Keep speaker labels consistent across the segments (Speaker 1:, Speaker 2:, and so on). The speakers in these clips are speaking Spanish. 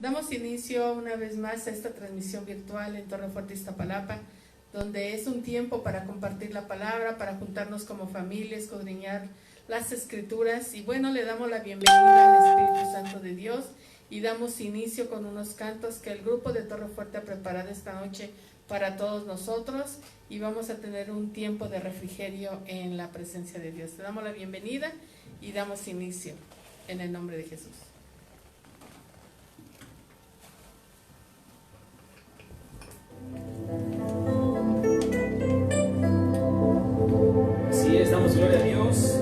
Speaker 1: Damos inicio una vez más a esta transmisión virtual en Torre Fuerte, Iztapalapa, donde es un tiempo para compartir la palabra, para juntarnos como familia, escudriñar las escrituras. Y bueno, le damos la bienvenida al Espíritu Santo de Dios y damos inicio con unos cantos que el grupo de Torre Fuerte ha preparado esta noche para todos nosotros, y vamos a tener un tiempo de refrigerio en la presencia de Dios. Le damos la bienvenida y damos inicio en el nombre de Jesús.
Speaker 2: Así es, damos gloria a Dios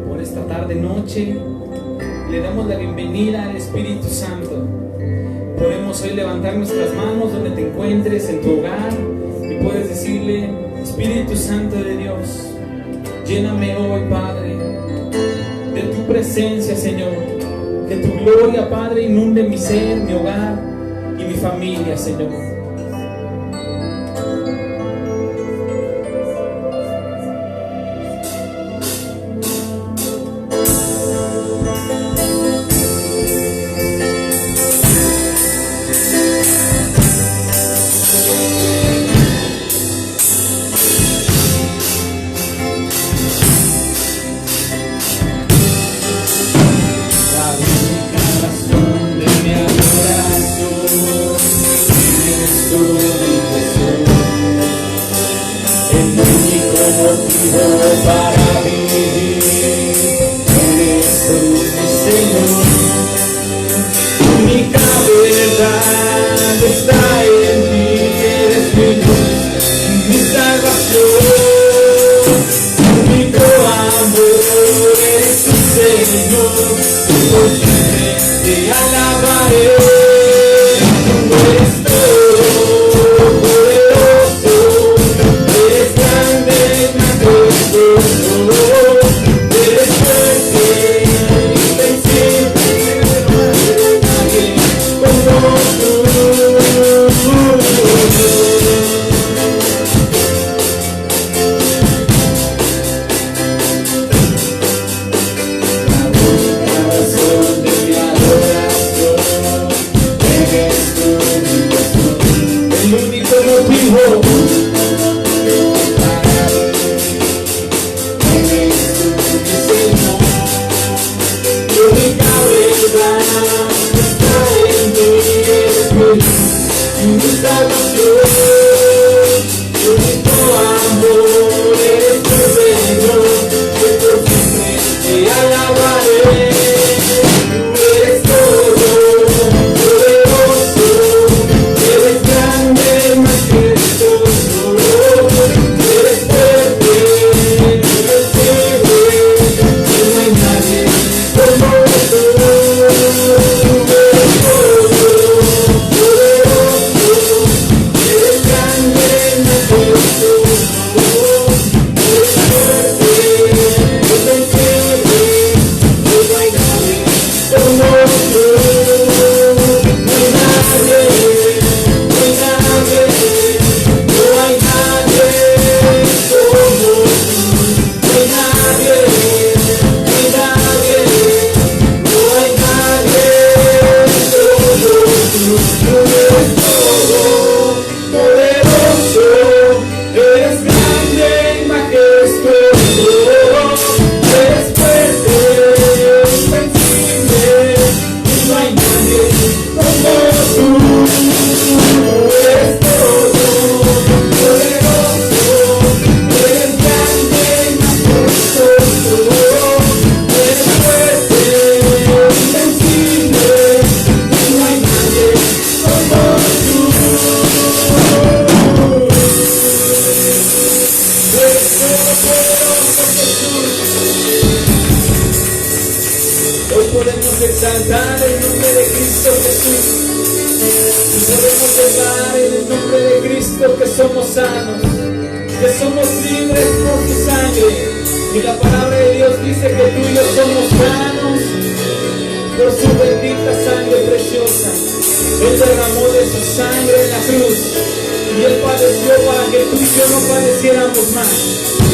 Speaker 2: por esta tarde noche. Le damos la bienvenida al Espíritu Santo. Podemos hoy levantar nuestras manos donde te encuentres, en tu hogar, y puedes decirle: Espíritu Santo de Dios, lléname hoy, Padre, de tu presencia, Señor. Que tu gloria, Padre, inunde mi ser, mi hogar y mi familia, Señor.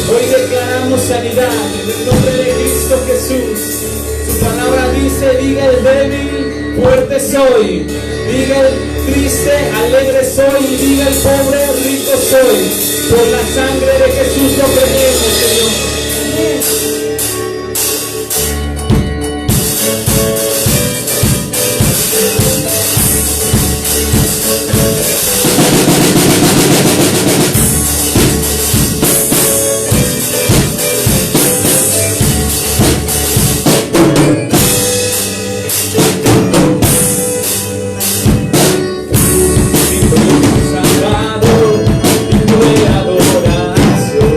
Speaker 2: Hoy declaramos sanidad en el nombre de Cristo Jesús. Su palabra dice: diga el débil, fuerte soy. Diga el triste, alegre soy, y diga el pobre, rico soy. Por la sangre de Jesús lo creemos, Señor. Sagrado, digno de adoración.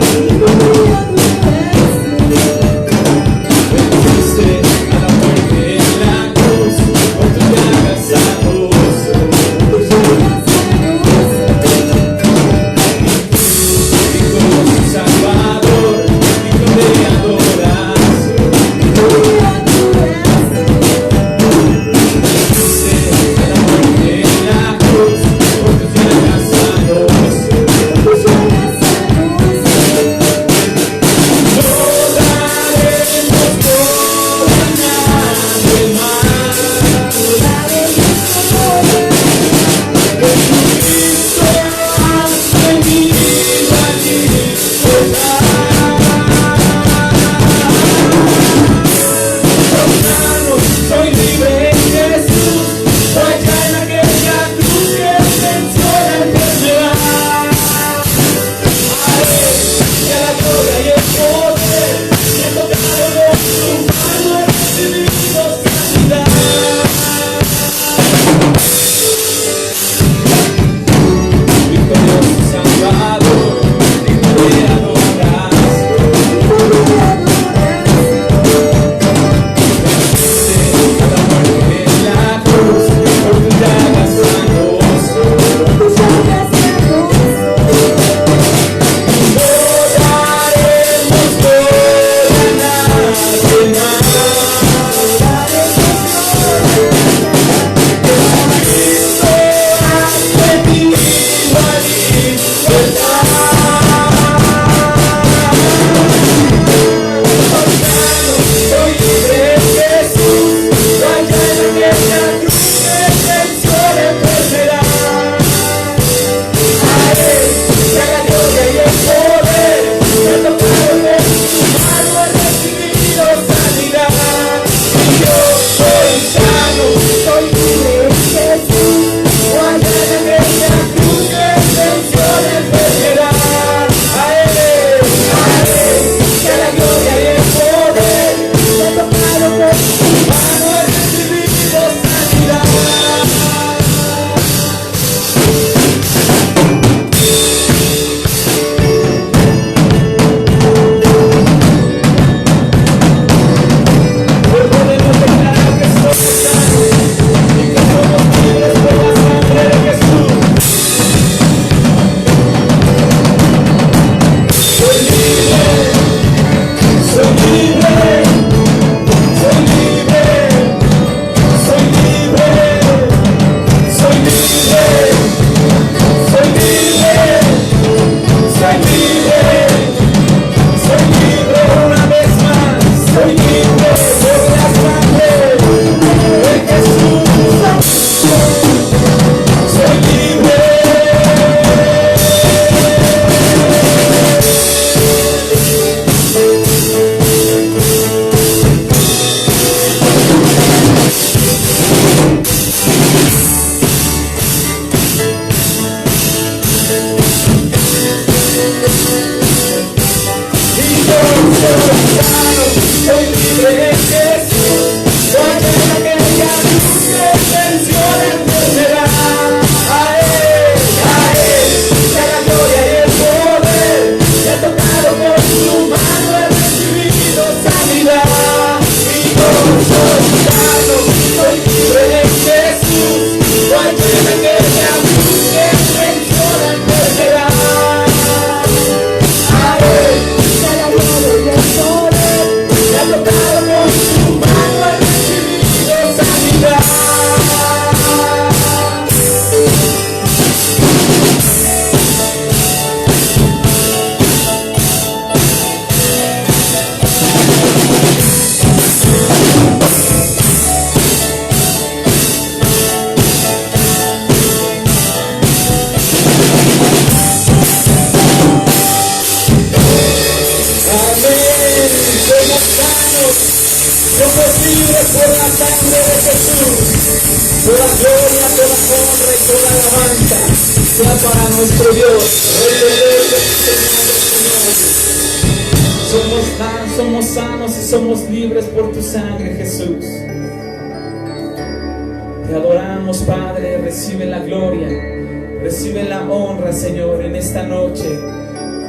Speaker 2: gloria, toda honra y toda alabanza sea para nuestro Dios, Rey de Reyes, Señor de Señores. Somos sanos y somos libres por tu sangre, Jesús. Te adoramos, Padre, recibe la gloria, recibe la honra, Señor, en esta noche.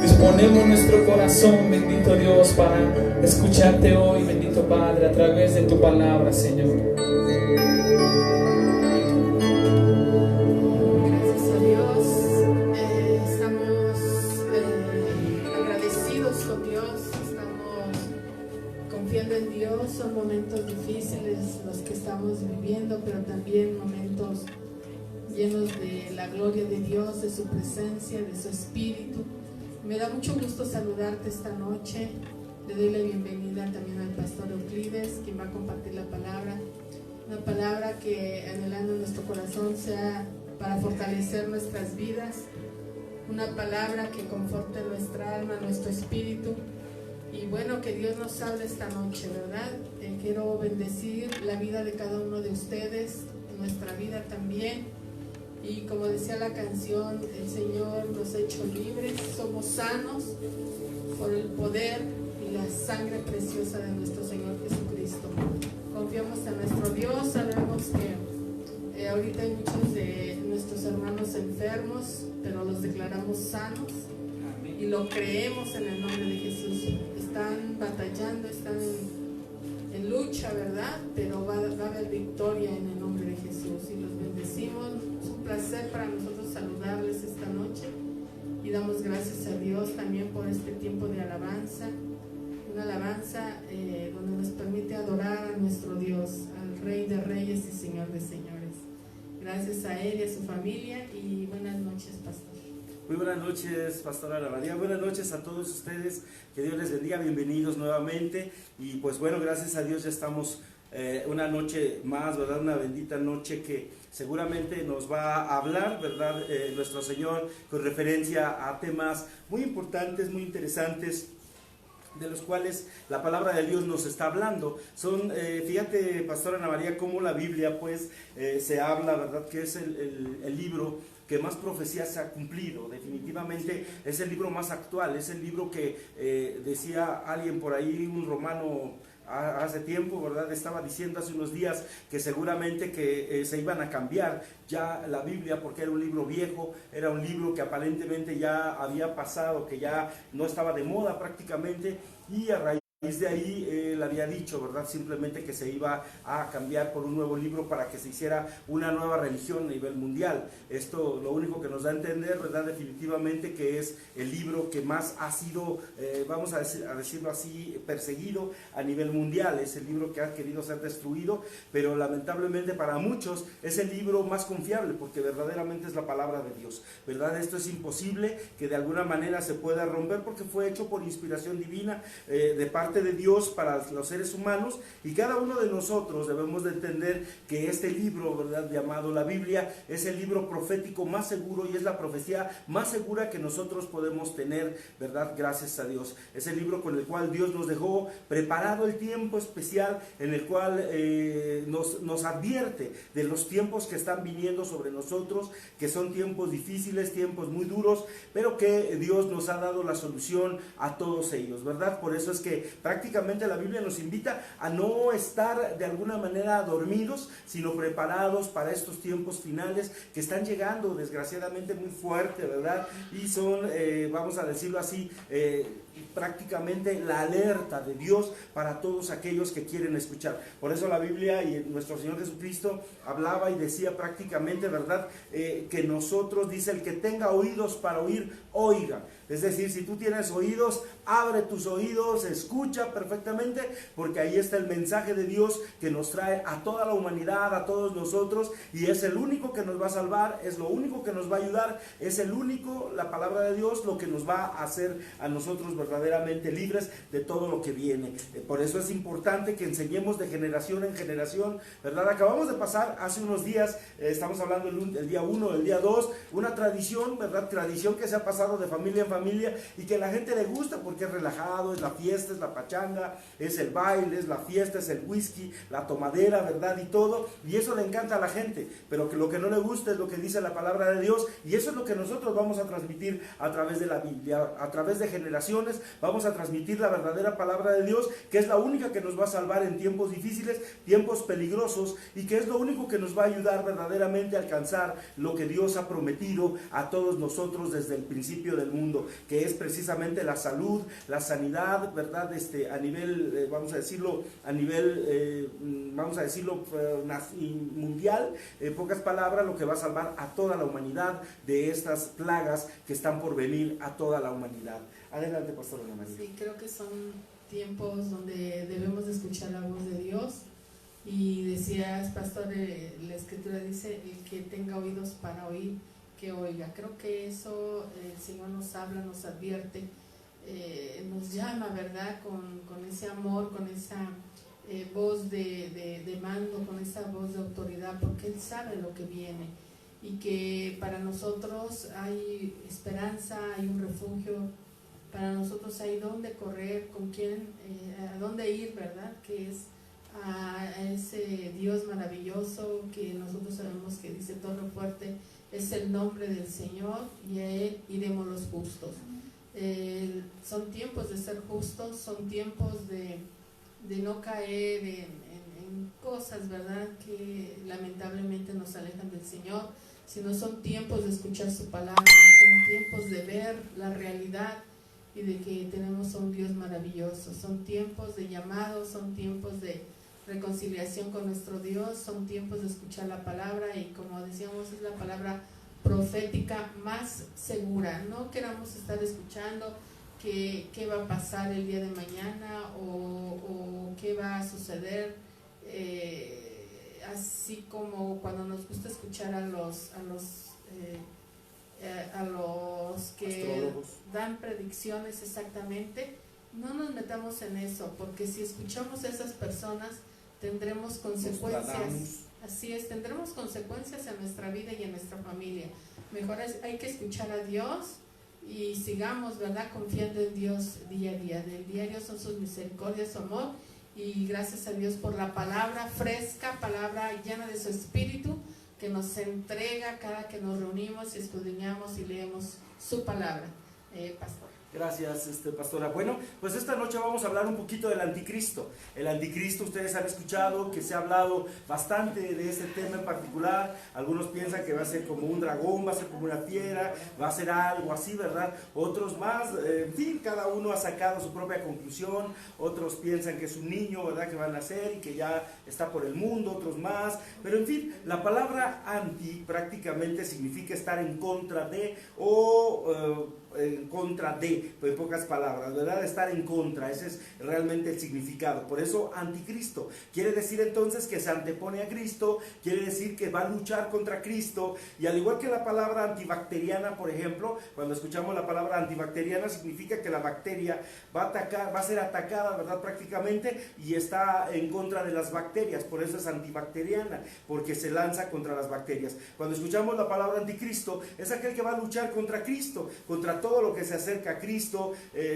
Speaker 2: Disponemos nuestro corazón, bendito Dios, para escucharte hoy, bendito Padre, a través de tu palabra, Señor.
Speaker 1: Gracias a Dios. Estamos agradecidos con Dios, estamos confiando en Dios. Son momentos difíciles los que estamos viviendo, pero también momentos llenos de la gloria de Dios, de su presencia, de su espíritu. Me da mucho gusto saludarte esta noche. Le doy la bienvenida también al pastor Euclides, quien va a compartir la palabra. Una palabra que anhelando en nuestro corazón sea para fortalecer nuestras vidas. Una palabra que conforte nuestra alma, nuestro espíritu. Y bueno, que Dios nos hable esta noche, ¿verdad? Quiero bendecir la vida de cada uno de ustedes, nuestra vida también. Y como decía la canción, el Señor nos ha hecho libres, somos sanos por el poder y la sangre preciosa de nuestro Señor Jesucristo. Confiamos en nuestro Dios, sabemos que ahorita hay muchos de nuestros hermanos enfermos, pero los declaramos sanos y lo creemos en el nombre de Jesús. Están batallando, están en lucha, ¿verdad? Pero va a haber victoria en el nombre de Jesús y los bendecimos. Es un placer para nosotros saludarles esta noche y damos gracias a Dios también por este tiempo de alabanza, una alabanza donde nos permite adorar a nuestro Dios, al Rey de Reyes y Señor de Señores. Gracias a él y a su familia y buenas noches, pastor.
Speaker 3: Muy buenas noches, Pastora Ana María. Buenas noches a todos ustedes. Que Dios les bendiga. Bienvenidos nuevamente. Y pues bueno, gracias a Dios ya estamos una noche más, ¿verdad? Una bendita noche que seguramente nos va a hablar, ¿verdad? Nuestro Señor con referencia a temas muy importantes, muy interesantes, de los cuales la palabra de Dios nos está hablando. Son, fíjate, Pastora Ana María, cómo la Biblia pues se habla, ¿verdad? Que es el libro que más profecías se ha cumplido. Definitivamente es el libro más actual, es el libro que decía alguien por ahí, un romano hace tiempo, ¿verdad? Estaba diciendo hace unos días que seguramente que se iban a cambiar ya la Biblia porque era un libro viejo, era un libro que aparentemente ya había pasado, que ya no estaba de moda prácticamente, y a raíz de ahí él había dicho, ¿verdad? Simplemente que se iba a cambiar por un nuevo libro para que se hiciera una nueva religión a nivel mundial. Esto lo único que nos da a entender, ¿verdad? Definitivamente que es el libro que más ha sido, vamos a decirlo así, perseguido a nivel mundial. Es el libro que ha querido ser destruido, pero lamentablemente para muchos es el libro más confiable porque verdaderamente es la palabra de Dios, ¿verdad? Esto es imposible que de alguna manera se pueda romper porque fue hecho por inspiración divina de parte de Dios para los seres humanos, y cada uno de nosotros debemos de entender que este libro, ¿verdad?, llamado la Biblia, es el libro profético más seguro y es la profecía más segura que nosotros podemos tener, ¿verdad? Gracias a Dios. Es el libro con el cual Dios nos dejó preparado el tiempo especial en el cual nos advierte de los tiempos que están viniendo sobre nosotros, que son tiempos difíciles, tiempos muy duros, pero que Dios nos ha dado la solución a todos ellos, ¿verdad? Por eso es que prácticamente la Biblia nos invita a no estar de alguna manera dormidos, sino preparados para estos tiempos finales que están llegando desgraciadamente muy fuerte, ¿verdad? Y son, vamos a decirlo así, prácticamente la alerta de Dios para todos aquellos que quieren escuchar. Por eso la Biblia y nuestro Señor Jesucristo hablaba y decía prácticamente, ¿verdad? Que nosotros, dice, el que tenga oídos para oír, oiga. Es decir, si tú tienes oídos, abre tus oídos, escucha perfectamente, porque ahí está el mensaje de Dios que nos trae a toda la humanidad, a todos nosotros, y es el único que nos va a salvar, es lo único que nos va a ayudar, es el único, la palabra de Dios, lo que nos va a hacer a nosotros, ¿verdad?, verdaderamente libres de todo lo que viene. Por eso es importante que enseñemos de generación en generación, ¿verdad? Acabamos de pasar hace unos días, estamos hablando el día 1, el día 2, una tradición, ¿verdad? Tradición que se ha pasado de familia en familia y que a la gente le gusta porque es relajado, es la fiesta, es la pachanga, es el baile, es la fiesta, es el whisky, la tomadera, ¿verdad? Y todo, y eso le encanta a la gente, pero que lo que no le gusta es lo que dice la palabra de Dios, y eso es lo que nosotros vamos a transmitir a través de la Biblia, a través de generaciones, vamos a transmitir la verdadera palabra de Dios, que es la única que nos va a salvar en tiempos difíciles, tiempos peligrosos, y que es lo único que nos va a ayudar verdaderamente a alcanzar lo que Dios ha prometido a todos nosotros desde el principio del mundo, que es precisamente la salud, la sanidad, ¿verdad? A nivel, vamos a decirlo, mundial, en pocas palabras, lo que va a salvar a toda la humanidad de estas plagas que están por venir a toda la humanidad. Adelante, Pastor Ana María.
Speaker 1: Sí, creo que son tiempos donde debemos de escuchar la voz de Dios. Y decías, Pastor, la Escritura dice, el que tenga oídos para oír, que oiga. Creo que eso el Señor nos habla, nos advierte, nos llama, ¿verdad? Con ese amor, con esa voz de mando, con esa voz de autoridad, porque Él sabe lo que viene y que para nosotros hay esperanza, hay un refugio, para nosotros hay dónde correr, con quién, a dónde ir, ¿verdad? Que es a ese Dios maravilloso que nosotros sabemos que dice Torre Fuerte, es el nombre del Señor y a Él iremos los justos. Son tiempos de ser justos, son tiempos de no caer en cosas, ¿verdad?, que lamentablemente nos alejan del Señor, sino son tiempos de escuchar su palabra, son tiempos de ver la realidad y de que tenemos a un Dios maravilloso, son tiempos de llamado, son tiempos de reconciliación con nuestro Dios, son tiempos de escuchar la palabra y como decíamos es la palabra profética más segura. No queramos estar escuchando qué va a pasar el día de mañana o qué va a suceder, así como cuando nos gusta escuchar a los que
Speaker 3: astrólogos
Speaker 1: dan predicciones exactamente. No nos metamos en eso, porque si escuchamos a esas personas tendremos consecuencias. Así es, tendremos consecuencias en nuestra vida y en nuestra familia. Mejor hay que escuchar a Dios y sigamos, ¿verdad?, confiando en Dios día a día. Del diario son sus misericordias, su amor, y gracias a Dios por la palabra fresca, palabra llena de su espíritu que nos entrega cada que nos reunimos y escudriñamos y leemos su palabra. Pastor.
Speaker 3: Gracias, pastora. Bueno, pues esta noche vamos a hablar un poquito del anticristo. El anticristo, ustedes han escuchado que se ha hablado bastante de este tema en particular. Algunos piensan que va a ser como un dragón, va a ser como una fiera, va a ser algo así, ¿verdad? Otros más, en fin, cada uno ha sacado su propia conclusión. Otros piensan que es un niño, ¿verdad?, que va a nacer y que ya está por el mundo, otros más. Pero en fin, la palabra anti prácticamente significa estar en contra de en contra de, en pocas palabras, ¿verdad? Estar en contra, ese es realmente el significado. Por eso anticristo quiere decir entonces que se antepone a Cristo, quiere decir que va a luchar contra Cristo. Y al igual que la palabra antibacteriana, por ejemplo, cuando escuchamos la palabra antibacteriana significa que la bacteria va a atacar, va a ser atacada, ¿verdad?, prácticamente, y está en contra de las bacterias. Por eso es antibacteriana, porque se lanza contra las bacterias. Cuando escuchamos la palabra anticristo, es aquel que va a luchar contra Cristo, contra todo lo que se acerca a Cristo,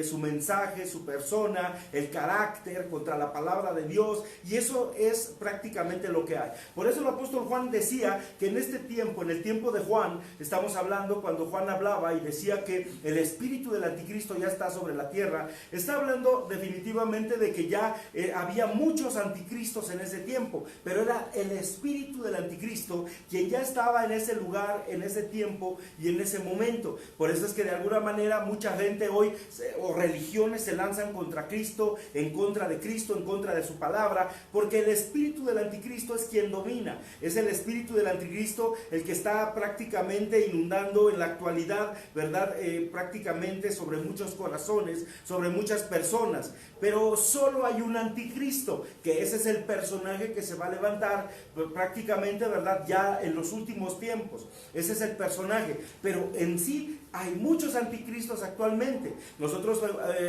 Speaker 3: su mensaje, su persona, el carácter, contra la palabra de Dios, y eso es prácticamente lo que hay. Por eso el apóstol Juan decía que en este tiempo, en el tiempo de Juan, estamos hablando cuando Juan hablaba y decía que el espíritu del anticristo ya está sobre la tierra, está hablando definitivamente de que ya había muchos anticristos en ese tiempo, pero era el espíritu del anticristo quien ya estaba en ese lugar, en ese tiempo y en ese momento. Por eso es que de alguna manera mucha gente hoy o religiones se lanzan contra Cristo, en contra de Cristo, en contra de su palabra, porque el espíritu del anticristo es quien domina. Es el espíritu del anticristo el que está prácticamente inundando en la actualidad, ¿verdad?, prácticamente sobre muchos corazones, sobre muchas personas. Pero solo hay un anticristo, que ese es el personaje que se va a levantar prácticamente, ¿verdad?, ya en los últimos tiempos. Ese es el personaje, pero en sí hay muchos anticristos actualmente. Nosotros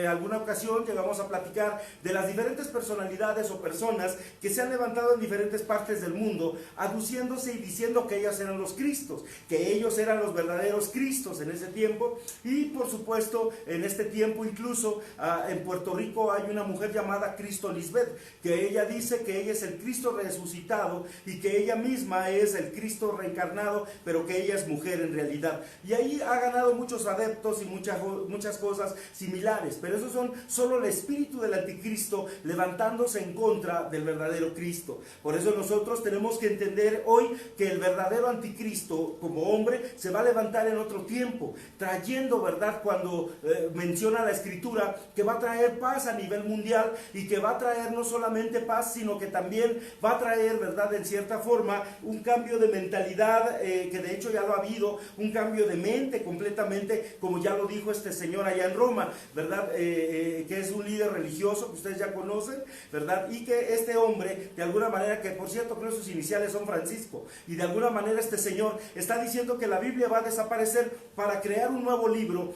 Speaker 3: alguna ocasión llegamos a platicar de las diferentes personalidades o personas que se han levantado en diferentes partes del mundo, aduciéndose y diciendo que ellos eran los Cristos, que ellos eran los verdaderos Cristos en ese tiempo. Y por supuesto, en este tiempo incluso en Puerto Rico hay una mujer llamada Cristo Lisbeth, que ella dice que ella es el Cristo resucitado y que ella misma es el Cristo reencarnado, pero que ella es mujer en realidad. Y ahí ha ganado muchos adeptos y muchas cosas similares, pero esos son solo el espíritu del anticristo levantándose en contra del verdadero Cristo. Por eso nosotros tenemos que entender hoy que el verdadero anticristo como hombre se va a levantar en otro tiempo, trayendo, ¿verdad?, cuando menciona la escritura que va a traer paz a nivel mundial y que va a traer no solamente paz, sino que también va a traer, ¿verdad?, en cierta forma un cambio de mentalidad, que de hecho ya lo ha habido, un cambio de mente completamente, como ya lo dijo este señor allá en Roma, ¿verdad?, que es un líder religioso que ustedes ya conocen, ¿verdad?, y que este hombre, de alguna manera, que por cierto creo sus iniciales son Francisco, y de alguna manera este señor está diciendo que la Biblia va a desaparecer para crear un nuevo libro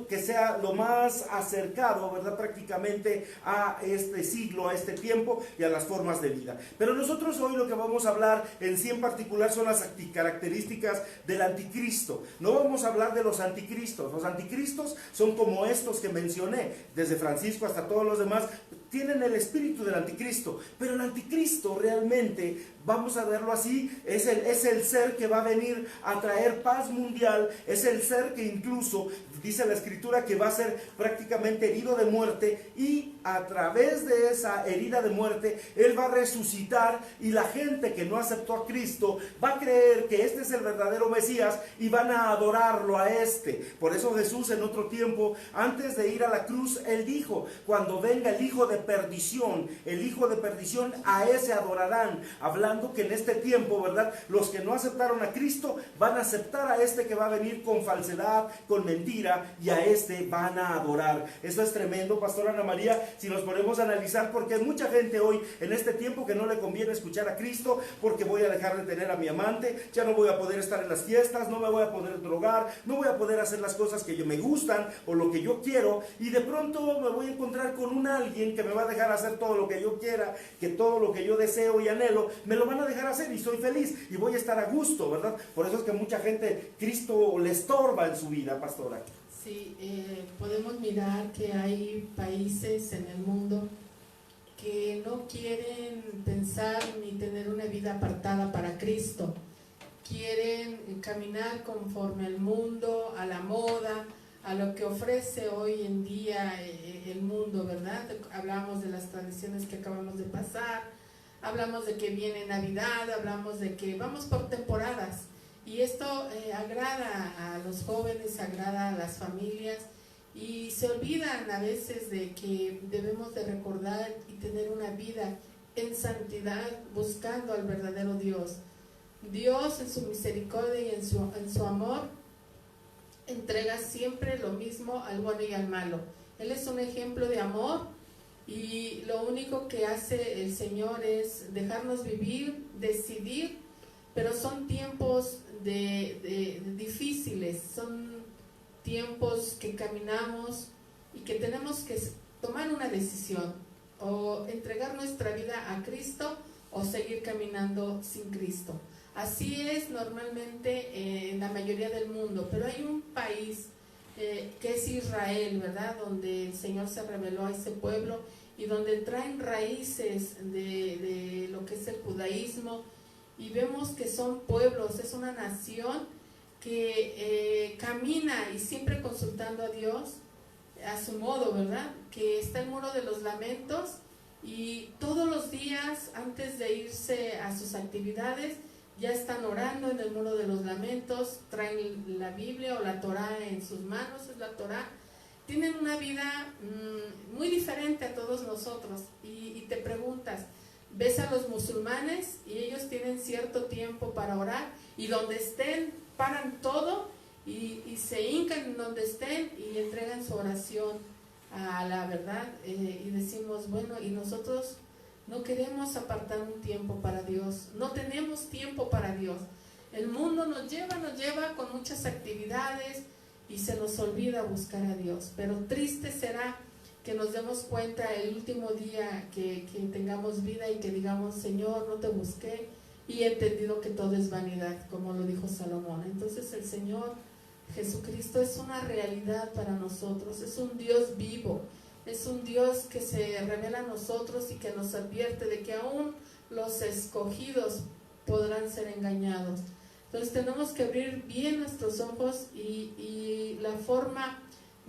Speaker 3: que sea lo más acercado, ¿verdad?, prácticamente a este siglo, a este tiempo y a las formas de vida. Pero nosotros hoy lo que vamos a hablar en sí en particular son las características del anticristo. No vamos a hablar de los anticristos. Los anticristos son como estos que mencioné, desde Francisco hasta todos los demás, tienen el espíritu del anticristo, pero el anticristo realmente, vamos a verlo así, es el ser que va a venir a traer paz mundial, es el ser que incluso, dice la escritura, que va a ser prácticamente herido de muerte, y a través de esa herida de muerte, él va a resucitar, y la gente que no aceptó a Cristo va a creer que este es el verdadero Mesías, y van a adorarlo a este. Por eso Jesús en otro tiempo, antes de ir a la cruz, él dijo, cuando venga el hijo de perdición, a ese adorarán, hablando que en este tiempo, ¿verdad?, los que no aceptaron a Cristo van a aceptar a este que va a venir con falsedad, con mentira, y a este van a adorar. Eso es tremendo, Pastora Ana María, si nos ponemos a analizar, porque hay mucha gente hoy en este tiempo que no le conviene escuchar a Cristo, porque voy a dejar de tener a mi amante, ya no voy a poder estar en las fiestas, no me voy a poder drogar, no voy a poder hacer las cosas que me gustan o lo que yo quiero, y de pronto me voy a encontrar con un alguien que me va a dejar hacer todo lo que yo quiera, que todo lo que yo deseo y anhelo, me lo van a dejar hacer y soy feliz y voy a estar a gusto, ¿verdad? Por eso es que mucha gente, Cristo le estorba en su vida, Pastora.
Speaker 1: Sí, podemos mirar que hay países en el mundo que no quieren pensar ni tener una vida apartada para Cristo, quieren caminar conforme al mundo, a la moda, a lo que ofrece hoy en día el mundo, ¿verdad? Hablamos de las tradiciones que acabamos de pasar, hablamos de que viene Navidad, hablamos de que vamos por temporadas, y esto agrada a los jóvenes, agrada a las familias, y se olvidan a veces de que debemos de recordar y tener una vida en santidad, buscando al verdadero Dios. Dios en su misericordia y en su amor entrega siempre lo mismo al bueno y al malo. Él es un ejemplo de amor, y lo único que hace el Señor es dejarnos vivir, decidir, pero son tiempos difíciles, son tiempos que caminamos y que tenemos que tomar una decisión, o entregar nuestra vida a Cristo o seguir caminando sin Cristo. Así es normalmente en la mayoría del mundo, pero hay un país que es Israel, ¿verdad?, donde el Señor se reveló a ese pueblo y donde traen raíces de lo que es el judaísmo, y vemos que son pueblos, es una nación que camina y siempre consultando a Dios a su modo, ¿verdad?, que está el muro de los lamentos, y todos los días antes de irse a sus actividades ya están orando en el muro de los lamentos, traen la Biblia o la Torá en sus manos, es la Torá. Tienen una vida muy diferente a todos nosotros, y te preguntas, ves a los musulmanes y ellos tienen cierto tiempo para orar, y donde estén paran todo y se hincan en donde estén y entregan su oración a la verdad, y decimos, bueno, y nosotros no queremos apartar un tiempo para Dios, no tenemos tiempo para Dios. El mundo nos lleva con muchas actividades, y se nos olvida buscar a Dios. Pero triste será que nos demos cuenta el último día que tengamos vida y que digamos, Señor, no te busqué y he entendido que todo es vanidad, como lo dijo Salomón. Entonces el Señor Jesucristo es una realidad para nosotros, es un Dios vivo, es un Dios que se revela a nosotros y que nos advierte de que aún los escogidos podrán ser engañados. Entonces tenemos que abrir bien nuestros ojos y la forma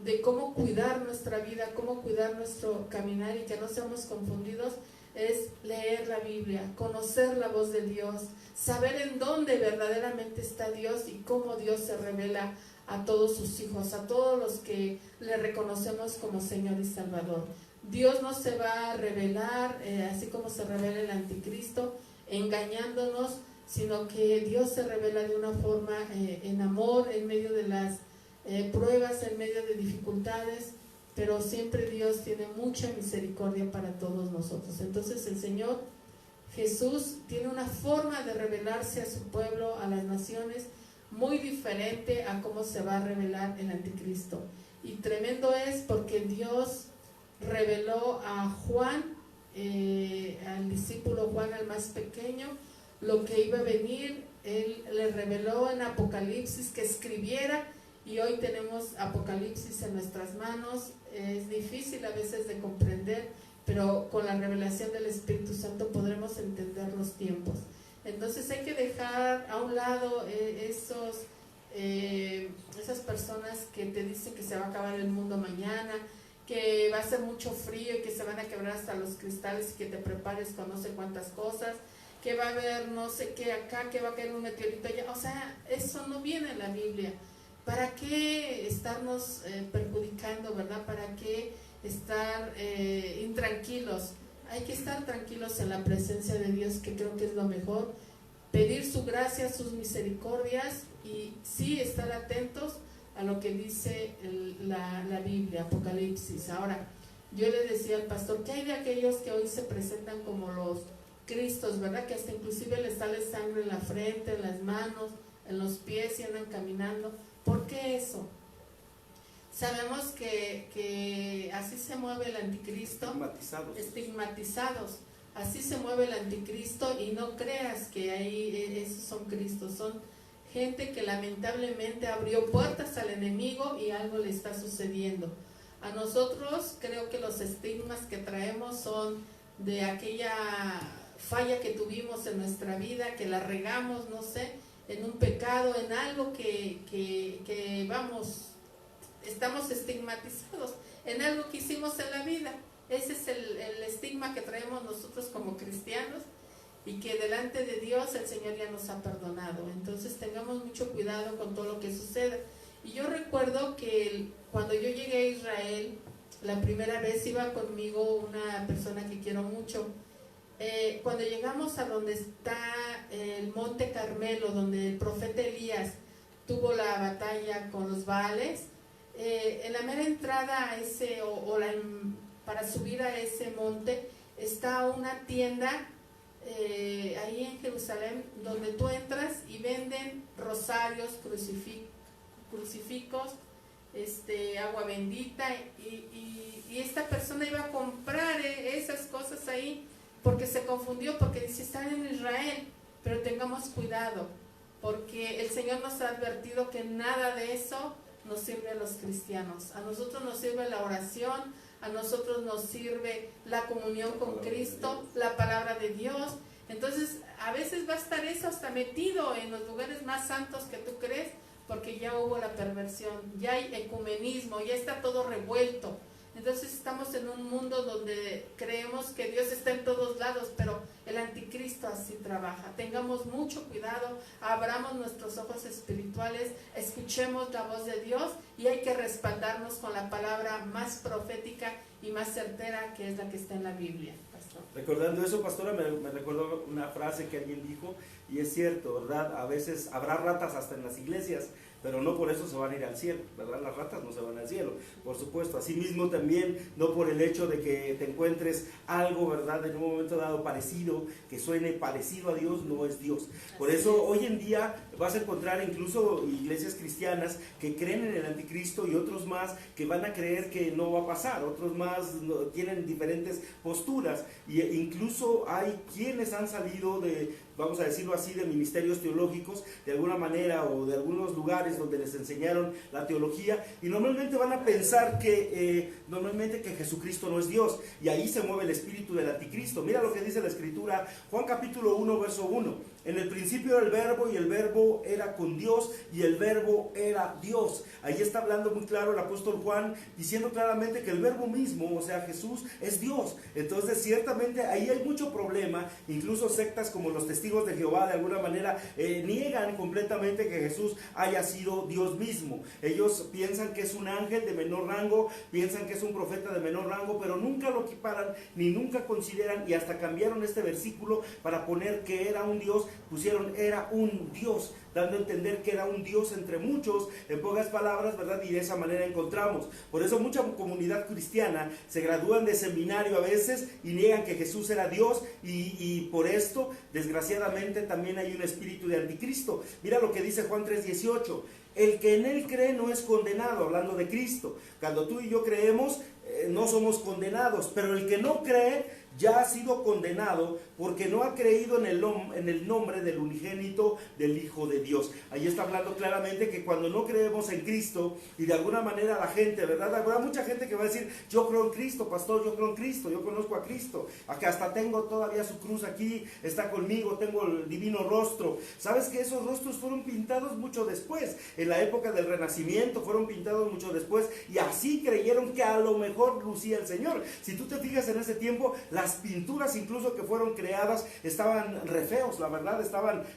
Speaker 1: de cómo cuidar nuestra vida, cómo cuidar nuestro caminar y que no seamos confundidos es leer la Biblia, conocer la voz de Dios, saber en dónde verdaderamente está Dios y cómo Dios se revela a todos sus hijos, a todos los que le reconocemos como Señor y Salvador. Dios no se va a revelar así como se revela el anticristo, engañándonos, sino que Dios se revela de una forma en amor, en medio de las pruebas, en medio de dificultades, pero siempre Dios tiene mucha misericordia para todos nosotros. Entonces el Señor Jesús tiene una forma de revelarse a su pueblo, a las naciones, muy diferente a cómo se va a revelar el anticristo. Y tremendo es porque Dios reveló a Juan, al discípulo Juan, al más pequeño, lo que iba a venir. Él le reveló en Apocalipsis que escribiera, y hoy tenemos Apocalipsis en nuestras manos. Es difícil a veces de comprender, pero con la revelación del Espíritu Santo podremos entender los tiempos. Entonces hay que dejar a un lado esas personas que te dicen que se va a acabar el mundo mañana, que va a hacer mucho frío y que se van a quebrar hasta los cristales y que te prepares con no sé cuántas cosas, que va a haber no sé qué acá, que va a caer un meteorito allá. O sea, eso no viene en la Biblia. ¿Para qué estarnos perjudicando, verdad? ¿Para qué estar intranquilos? Hay que estar tranquilos en la presencia de Dios, que creo que es lo mejor. Pedir su gracia, sus misericordias y sí estar atentos a lo que dice la Biblia, Apocalipsis. Ahora, yo le decía al pastor, ¿qué hay de aquellos que hoy se presentan como los Cristos, verdad? Que hasta inclusive les sale sangre en la frente, en las manos, en los pies y andan caminando. ¿Por qué eso? Sabemos que así se mueve el anticristo. Estigmatizados. Así se mueve el anticristo, y no creas que ahí esos son Cristos, son gente que lamentablemente abrió puertas al enemigo y algo le está sucediendo. A nosotros creo que los estigmas que traemos son de aquella falla que tuvimos en nuestra vida, que la regamos, no sé, en un pecado, en algo que vamos, estamos estigmatizados, en algo que hicimos en la vida. Ese es el estigma que traemos nosotros como cristianos, y que delante de Dios el Señor ya nos ha perdonado. Entonces tengamos mucho cuidado con todo lo que suceda. Y yo recuerdo que cuando yo llegué a Israel, la primera vez iba conmigo una persona que quiero mucho. Cuando llegamos a donde está el Monte Carmelo, donde el profeta Elías tuvo la batalla con los Baales, en la mera entrada a ese, para subir a ese monte, está una tienda ahí en Jerusalén, donde tú entras y venden rosarios, crucifijos, agua bendita, y esta persona iba a comprar esas cosas ahí, porque se confundió, porque dice, están en Israel. Pero tengamos cuidado, porque el Señor nos ha advertido que nada de eso nos sirve a los cristianos. A nosotros nos sirve la oración, a nosotros nos sirve la comunión con Cristo, la palabra de Dios. Entonces a veces va a estar eso hasta metido en los lugares más santos que tú crees, porque ya hubo la perversión, ya hay ecumenismo, ya está todo revuelto. Entonces estamos en un mundo donde creemos que Dios está en todos lados, pero el anticristo así trabaja. Tengamos mucho cuidado, abramos nuestros ojos espirituales, escuchemos la voz de Dios, y hay que respaldarnos con la palabra más profética y más certera, que es la que está en la Biblia, pastor.
Speaker 3: Recordando eso, pastora, me recuerdo una frase que alguien dijo, y es cierto, ¿verdad? A veces habrá ratas hasta en las iglesias, pero no por eso se van a ir al cielo, ¿verdad? Las ratas no se van al cielo, por supuesto. Asimismo también, no por el hecho de que te encuentres algo, ¿verdad? En un momento dado parecido, que suene parecido a Dios, no es Dios. Por eso hoy en día vas a encontrar incluso iglesias cristianas que creen en el anticristo y otros más que van a creer que no va a pasar, otros más tienen diferentes posturas, y incluso hay quienes han salido de, vamos a decirlo así, de ministerios teológicos de alguna manera, o de algunos lugares donde les enseñaron la teología, y normalmente van a pensar que Jesucristo no es Dios, y ahí se mueve el espíritu del anticristo. Mira lo que dice la escritura, Juan capítulo 1 verso 1: en el principio era el verbo, y el verbo era con Dios, y el verbo era Dios. Ahí está hablando muy claro el apóstol Juan, diciendo claramente que el verbo mismo, o sea Jesús, es Dios. Entonces ciertamente ahí hay mucho problema. Incluso sectas como los Testigos de Jehová de alguna manera niegan completamente que Jesús haya sido Dios mismo. Ellos piensan que es un ángel de menor rango, piensan que es un profeta de menor rango, pero nunca lo equiparan, ni nunca consideran, y hasta cambiaron este versículo para poner que era un Dios, pusieron era un Dios, dando a entender que era un Dios entre muchos, en pocas palabras, ¿verdad? Y de esa manera encontramos. Por eso mucha comunidad cristiana se gradúan de seminario a veces y niegan que Jesús era Dios, y por esto, desgraciadamente, también hay un espíritu de anticristo. Mira lo que dice Juan 3:18: el que en él cree no es condenado, hablando de Cristo. Cuando tú y yo creemos, no somos condenados, pero el que no cree ya ha sido condenado porque no ha creído en el nombre del unigénito del Hijo de Dios. Ahí está hablando claramente que cuando no creemos en Cristo, y de alguna manera la gente, ¿verdad? Habrá mucha gente que va a decir: yo creo en Cristo, pastor, yo creo en Cristo, yo conozco a Cristo, acá hasta tengo todavía su cruz aquí, está conmigo, tengo el divino rostro. ¿Sabes que esos rostros fueron pintados mucho después? En la época del Renacimiento fueron pintados mucho después, y así creyeron que a lo mejor lucía el Señor. Si tú te fijas en ese tiempo, las pinturas incluso que fueron creadas estaban re feos, la verdad,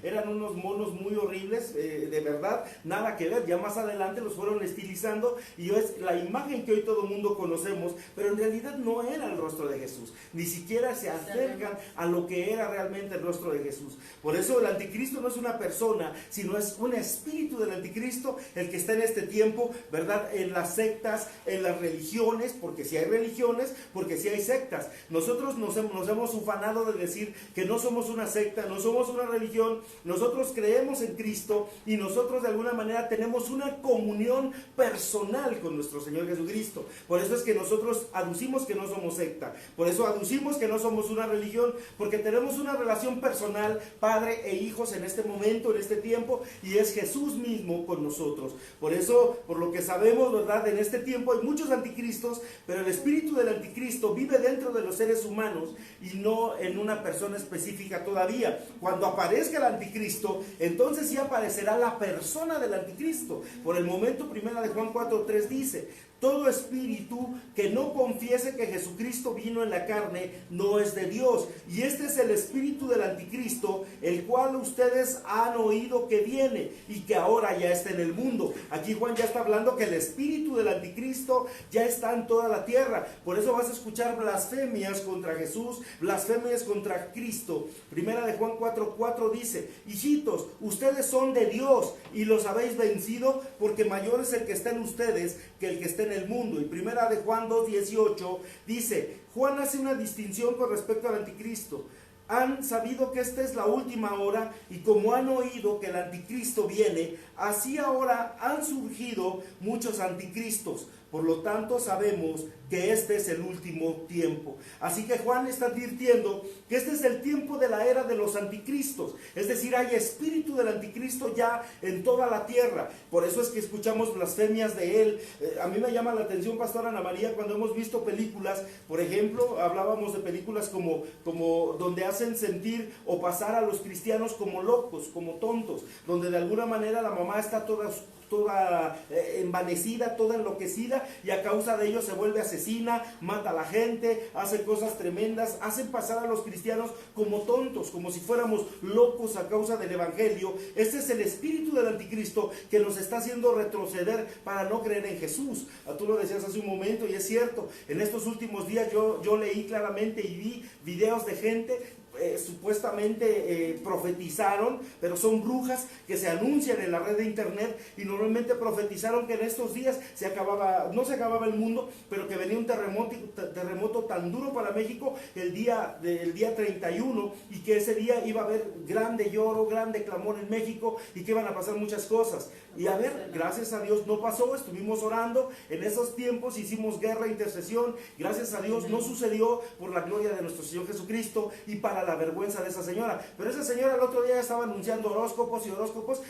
Speaker 3: eran unos monos muy horribles, de verdad, nada que ver. Ya más adelante los fueron estilizando, y es la imagen que hoy todo el mundo conocemos, pero en realidad no era el rostro de Jesús, ni siquiera se acercan a lo que era realmente el rostro de Jesús. Por eso el anticristo no es una persona, sino es un espíritu del anticristo el que está en este tiempo, ¿verdad? En las sectas, en las religiones, porque si hay religiones, porque si hay sectas. Nosotros nos hemos ufanado de decir que no somos una secta, no somos una religión, nosotros creemos en Cristo, y nosotros de alguna manera tenemos una comunión personal con nuestro Señor Jesucristo. Por eso es que nosotros aducimos que no somos secta, por eso aducimos que no somos una religión, porque tenemos una relación personal, padre e hijos, en este momento, en este tiempo, y es Jesús mismo con nosotros. Por eso, por lo que sabemos, ¿verdad? En este tiempo hay muchos anticristos, pero el espíritu del anticristo vive dentro de los seres humanos y no en una persona específica todavía. Cuando aparezca el anticristo, entonces sí aparecerá la persona del anticristo. Por el momento, primera de Juan 4:3 dice: todo espíritu que no confiese que Jesucristo vino en la carne no es de Dios. Y este es el espíritu del anticristo, el cual ustedes han oído que viene y que ahora ya está en el mundo. Aquí Juan ya está hablando que el espíritu del anticristo ya está en toda la tierra. Por eso vas a escuchar blasfemias contra Jesús, blasfemias contra Cristo. Primera de Juan 4:4 dice: hijitos, ustedes son de Dios y los habéis vencido, porque mayor es el que está en ustedes que el que está en el mundo. Y primera de Juan 2:18 dice: Juan hace una distinción con respecto al anticristo. Han sabido que esta es la última hora, y como han oído que el anticristo viene, así ahora han surgido muchos anticristos. Por lo tanto, sabemos que este es el último tiempo. Así que Juan está advirtiendo que este es el tiempo de la era de los anticristos. Es decir, hay espíritu del anticristo ya en toda la tierra. Por eso es que escuchamos blasfemias de él. A mí me llama la atención, pastora Ana María, cuando hemos visto películas, por ejemplo, hablábamos de películas como donde hacen sentir o pasar a los cristianos como locos, como tontos, donde de alguna manera la mamá está toda envanecida, toda enloquecida, y a causa de ello se vuelve asesina, mata a la gente, hace cosas tremendas, hacen pasar a los cristianos como tontos, como si fuéramos locos a causa del evangelio. Este es el espíritu del anticristo que nos está haciendo retroceder para no creer en Jesús. Tú lo decías hace un momento, y es cierto, en estos últimos días yo leí claramente y vi videos de gente supuestamente profetizaron, pero son brujas que se anuncian en la red de internet y normalmente profetizaron que en estos días no se acababa el mundo, pero que venía un terremoto tan duro para México el día 31 y que ese día iba a haber grande lloro, grande clamor en México y que iban a pasar muchas cosas. Y a ver, gracias a Dios no pasó, estuvimos orando en esos tiempos, hicimos guerra, intercesión, gracias a Dios no sucedió por la gloria de nuestro Señor Jesucristo y para la vergüenza de esa señora. Pero esa señora el otro día estaba anunciando horóscopos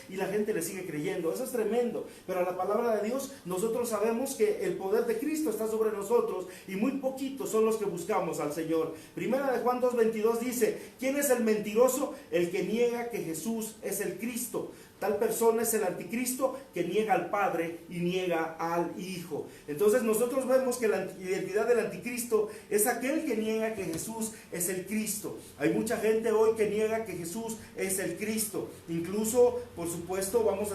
Speaker 3: y la gente le sigue creyendo. Eso es tremendo. Pero a la palabra de Dios nosotros sabemos que el poder de Cristo está sobre nosotros y muy poquitos son los que buscamos al Señor. Primera de Juan 2:22 dice: ¿quién es el mentiroso? El que niega que Jesús es el Cristo. Tal persona es el anticristo que niega al Padre y niega al Hijo. Entonces nosotros vemos que la identidad del anticristo es aquel que niega que Jesús es el Cristo. Hay mucha gente hoy que niega que Jesús es el Cristo. Incluso, por supuesto, vamos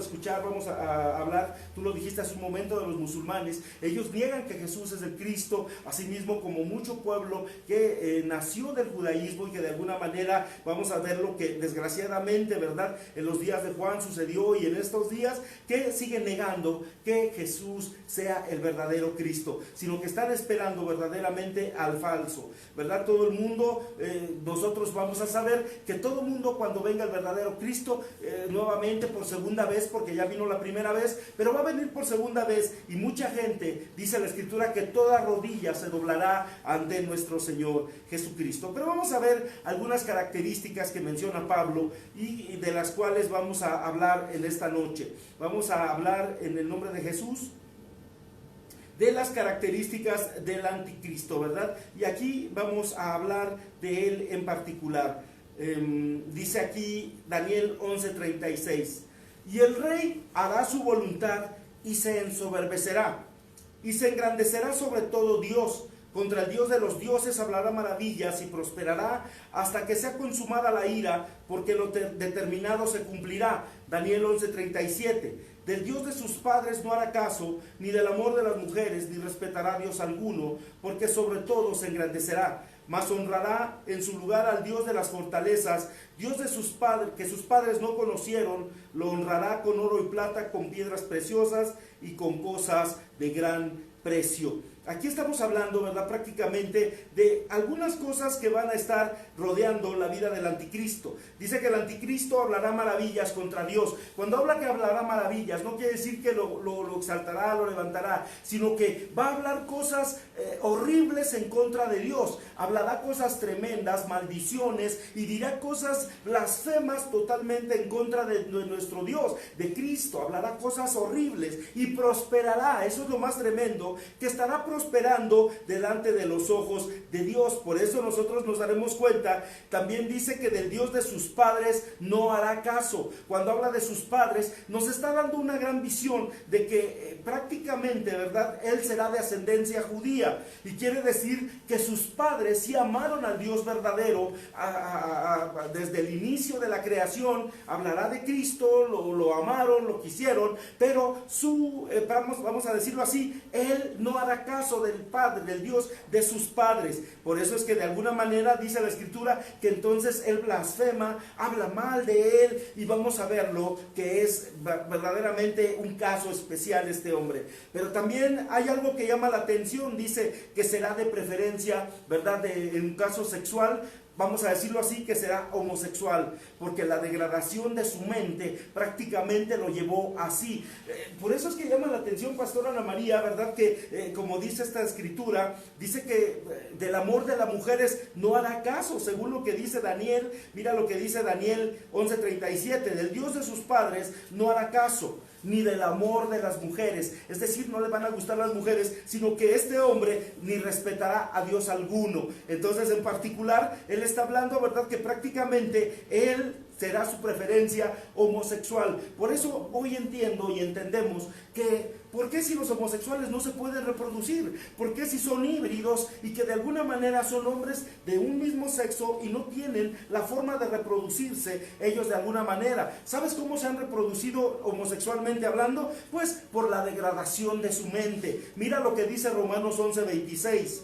Speaker 3: a hablar, tú lo dijiste hace un momento, de los musulmanes. Ellos niegan que Jesús es el Cristo, asimismo como mucho pueblo que nació del judaísmo y que de alguna manera vamos a ver lo que desgraciadamente, ¿verdad?, en los días de Juan sucedió y en estos días, que siguen negando que Jesús sea el verdadero Cristo, sino que están esperando verdaderamente al falso, ¿verdad? Todo el mundo, nosotros vamos a saber que todo el mundo, cuando venga el verdadero Cristo, nuevamente por segunda vez, porque ya vino la primera vez, pero va a venir por segunda vez, y mucha gente, dice la Escritura, que toda rodilla se doblará ante nuestro Señor Jesucristo. Pero vamos a ver algunas características que menciona Pablo y de las cuales vamos a hablar en esta noche. Vamos a hablar en el nombre de Jesús de las características del anticristo, ¿verdad? Y aquí vamos a hablar de él en particular. Dice aquí Daniel 11:36: y el rey hará su voluntad y se ensoberbecerá y se engrandecerá sobre todo Dios. Contra el Dios de los dioses hablará maravillas y prosperará hasta que sea consumada la ira, porque lo determinado se cumplirá. Daniel 11:37. Del Dios de sus padres no hará caso, ni del amor de las mujeres, ni respetará a Dios alguno, porque sobre todo se engrandecerá. Mas honrará en su lugar al Dios de las fortalezas, Dios de sus padres, que sus padres no conocieron, lo honrará con oro y plata, con piedras preciosas y con cosas de gran precio. Aquí estamos hablando, ¿verdad?, prácticamente de algunas cosas que van a estar rodeando la vida del anticristo. Dice que el anticristo hablará maravillas contra Dios. Cuando habla que hablará maravillas, no quiere decir que lo exaltará, lo levantará, sino que va a hablar cosas horribles en contra de Dios. Hablará cosas tremendas, maldiciones, y dirá cosas blasfemas totalmente en contra de nuestro Dios, de Cristo. Hablará cosas horribles y prosperará. Eso es lo más tremendo, que estará prosperando delante de los ojos de Dios. Por eso nosotros nos daremos cuenta. También dice que del Dios de sus padres no hará caso. Cuando habla de sus padres, nos está dando una gran visión de que prácticamente, ¿verdad?, él será de ascendencia judía, y quiere decir que sus padres sí amaron al Dios verdadero desde el inicio de la creación. Hablará de Cristo, lo amaron, lo quisieron, pero vamos a decirlo así, él no hará caso del Padre, del Dios de sus padres. Por eso es que de alguna manera dice la Escritura que entonces él blasfema, habla mal de él, y vamos a verlo que es verdaderamente un caso especial este hombre. Pero también hay algo que llama la atención. Dice que será de preferencia, ¿verdad?, en un caso sexual. Vamos a decirlo así, que será homosexual, porque la degradación de su mente prácticamente lo llevó así. Por eso es que llama la atención, Pastora Ana María, ¿verdad?, que como dice esta Escritura, dice que del amor de las mujeres no hará caso, según lo que dice Daniel. Mira lo que dice Daniel 11:37: del Dios de sus padres no hará caso, ni del amor de las mujeres. Es decir, no le van a gustar las mujeres, sino que este hombre ni respetará a Dios alguno. Entonces, en particular, él está hablando, ¿verdad?, que prácticamente él será su preferencia homosexual. Por eso hoy entiendo y entendemos que ¿por qué si los homosexuales no se pueden reproducir? ¿Por qué si son híbridos y que de alguna manera son hombres de un mismo sexo y no tienen la forma de reproducirse ellos de alguna manera? ¿Sabes cómo se han reproducido homosexualmente hablando? Pues por la degradación de su mente. Mira lo que dice Romanos 11:26.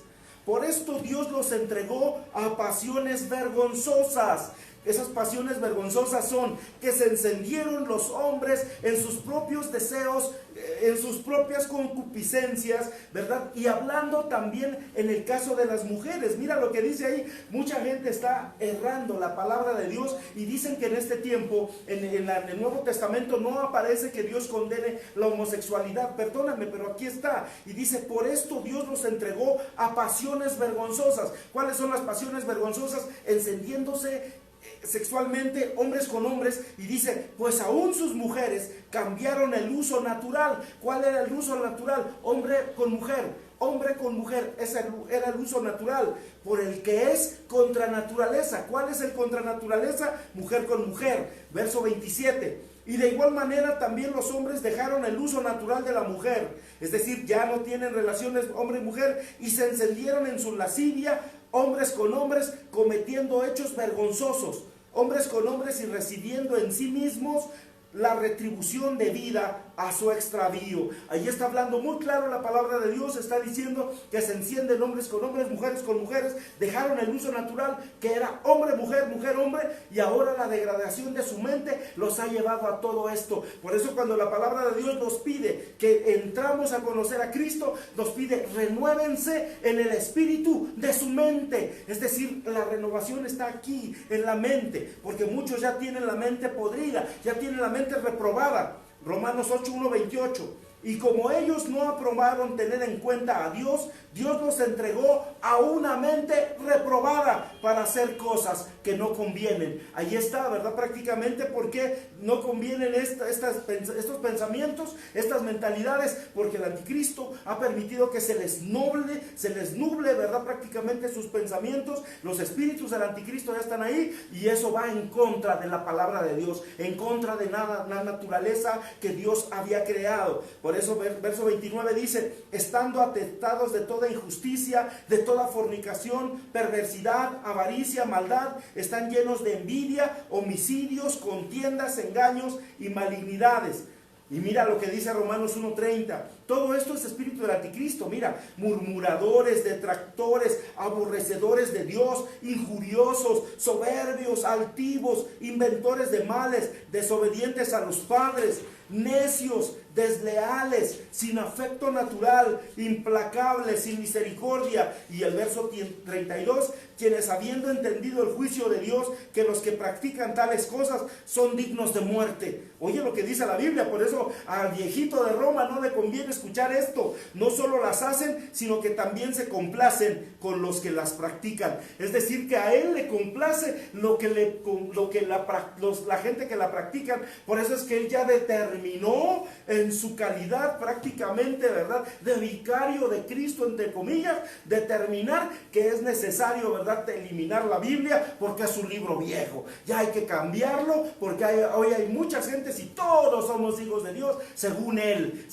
Speaker 3: por esto Dios los entregó a pasiones vergonzosas. Esas pasiones vergonzosas son que se encendieron los hombres en sus propios deseos, en sus propias concupiscencias, ¿verdad? Y hablando también en el caso de las mujeres. Mira lo que dice ahí, mucha gente está errando la palabra de Dios y dicen que en este tiempo, en el Nuevo Testamento no aparece que Dios condene la homosexualidad. Perdóname, pero aquí está. Y dice, por esto Dios los entregó a pasiones vergonzosas. ¿Cuáles son las pasiones vergonzosas? Encendiéndose sexualmente hombres con hombres, y dice, pues aún sus mujeres cambiaron el uso natural. ¿Cuál era el uso natural? Hombre con mujer, ese era el uso natural, por el que es contra naturaleza. ¿Cuál es el contra naturaleza? Mujer con mujer, verso 27. Y de igual manera también los hombres dejaron el uso natural de la mujer, es decir, ya no tienen relaciones hombre y mujer, y se encendieron en su lascivia, hombres con hombres, cometiendo hechos vergonzosos, hombres con hombres, y recibiendo en sí mismos la retribución debida a su extravío. Ahí está hablando muy claro la palabra de Dios. Está diciendo que se encienden hombres con hombres, mujeres con mujeres, dejaron el uso natural que era hombre, mujer, mujer, hombre, y ahora la degradación de su mente los ha llevado a todo esto. Por eso cuando la palabra de Dios nos pide que entramos a conocer a Cristo, nos pide renuévense en el espíritu de su mente. Es decir, la renovación está aquí en la mente, porque muchos ya tienen la mente podrida, ya tienen la mente reprobada. Romanos 8, 1, 28. Y como ellos no aprobaron tener en cuenta a Dios, Dios los entregó a una mente reprobada para hacer cosas que no convienen. Ahí está, ¿verdad? Prácticamente, ¿por qué no convienen estos pensamientos, estas mentalidades? Porque el anticristo ha permitido que se les nuble, ¿verdad? Prácticamente sus pensamientos. Los espíritus del anticristo ya están ahí, y eso va en contra de la palabra de Dios, en contra de la naturaleza que Dios había creado. Por eso verso 29 dice, estando atestados de toda injusticia, de toda fornicación, perversidad, avaricia, maldad, están llenos de envidia, homicidios, contiendas, engaños y malignidades. Y mira lo que dice Romanos 1:30. Todo esto es espíritu del anticristo. Mira, murmuradores, detractores, aborrecedores de Dios, injuriosos, soberbios, altivos, inventores de males, desobedientes a los padres, necios, desleales, sin afecto natural, implacables, sin misericordia. Y el verso 32, quienes habiendo entendido el juicio de Dios, que los que practican tales cosas son dignos de muerte. Oye lo que dice la Biblia. Por eso al viejito de Roma no le conviene escuchar esto. No solo las hacen, sino que también se complacen con los que las practican. Es decir, que a él le complace la gente que la practican. Por eso es que él ya determinó en su calidad prácticamente, ¿verdad?, de vicario de Cristo, entre comillas, determinar que es necesario, ¿verdad?, eliminar la Biblia porque es un libro viejo. Ya hay que cambiarlo porque hoy hay muchas gentes y todos somos hijos de Dios según él.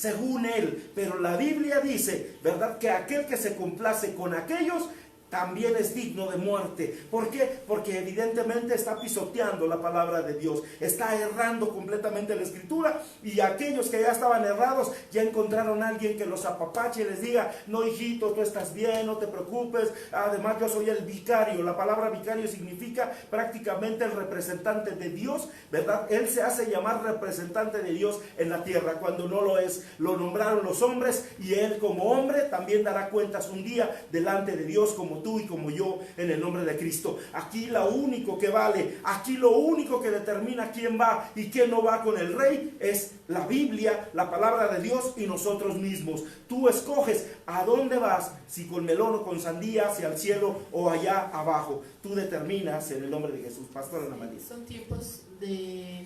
Speaker 3: Pero la Biblia dice, ¿verdad?, que aquel que se complace con aquellos también es digno de muerte. ¿Por qué? Porque evidentemente está pisoteando la palabra de Dios, está errando completamente la escritura, y aquellos que ya estaban errados ya encontraron a alguien que los apapache y les diga, no hijito, tú estás bien, no te preocupes, además yo soy el vicario. La palabra vicario significa prácticamente el representante de Dios, ¿verdad? Él se hace llamar representante de Dios en la tierra cuando no lo es. Lo nombraron los hombres, y él como hombre también dará cuentas un día delante de Dios, como tú y como yo, en el nombre de Cristo. Aquí lo único que vale, aquí lo único que determina quién va y quién no va con el rey es la Biblia, la palabra de Dios y nosotros mismos. Tú escoges a dónde vas, si con melón o con sandía, hacia el cielo o allá abajo. Tú determinas en el nombre de Jesús. Pastor Ana María.
Speaker 1: Son tiempos de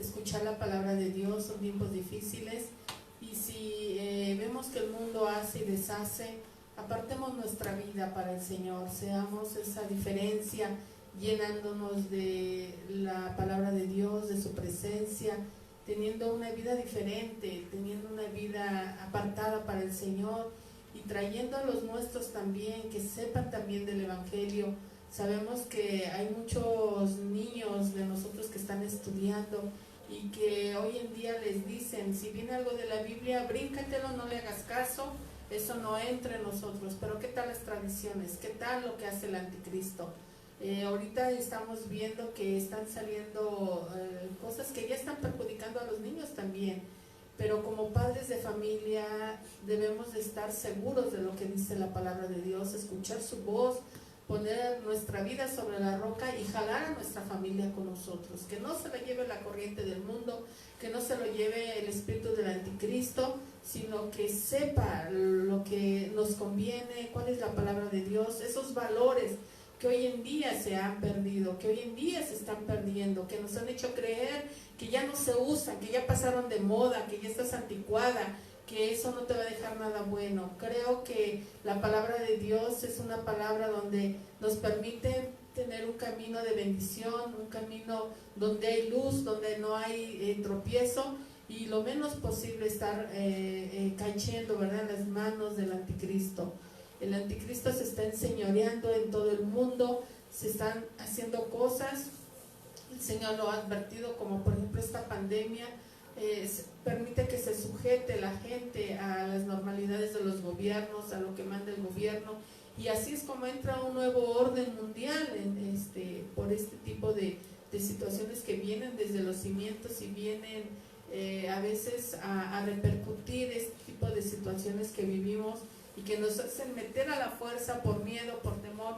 Speaker 1: escuchar la palabra de Dios, son tiempos difíciles, y si vemos que el mundo hace y deshace, apartemos nuestra vida para el Señor, seamos esa diferencia, llenándonos de la palabra de Dios, de su presencia, teniendo una vida diferente, teniendo una vida apartada para el Señor, y trayendo a los nuestros también, que sepan también del Evangelio. Sabemos que hay muchos niños de nosotros que están estudiando y que hoy en día les dicen, si viene algo de la Biblia, bríncatelo, no le hagas caso, eso no entra en nosotros. Pero ¿qué tal las tradiciones? ¿Qué tal lo que hace el anticristo? Ahorita estamos viendo que están saliendo cosas que ya están perjudicando a los niños también, pero como padres de familia debemos de estar seguros de lo que dice la palabra de Dios, escuchar su voz, poner nuestra vida sobre la roca y jalar a nuestra familia con nosotros, que no se la lleve la corriente del mundo, que no se lo lleve el espíritu del anticristo, sino que sepa lo que nos conviene, cuál es la palabra de Dios, esos valores que hoy en día se han perdido, que hoy en día se están perdiendo, que nos han hecho creer que ya no se usan, que ya pasaron de moda, que ya estás anticuada, que eso no te va a dejar nada bueno. Creo que la palabra de Dios es una palabra donde nos permite tener un camino de bendición, un camino donde hay luz, donde no hay tropiezo, y lo menos posible estar cayendo, ¿verdad?, en las manos del anticristo. El anticristo se está enseñoreando en todo el mundo, se están haciendo cosas, el Señor lo ha advertido, como por ejemplo esta pandemia, permite que se sujete la gente a las normalidades de los gobiernos, a lo que manda el gobierno, y así es como entra un nuevo orden mundial por este tipo de situaciones que vienen desde los cimientos y vienen a veces a repercutir este tipo de situaciones que vivimos y que nos hacen meter a la fuerza por miedo, por temor,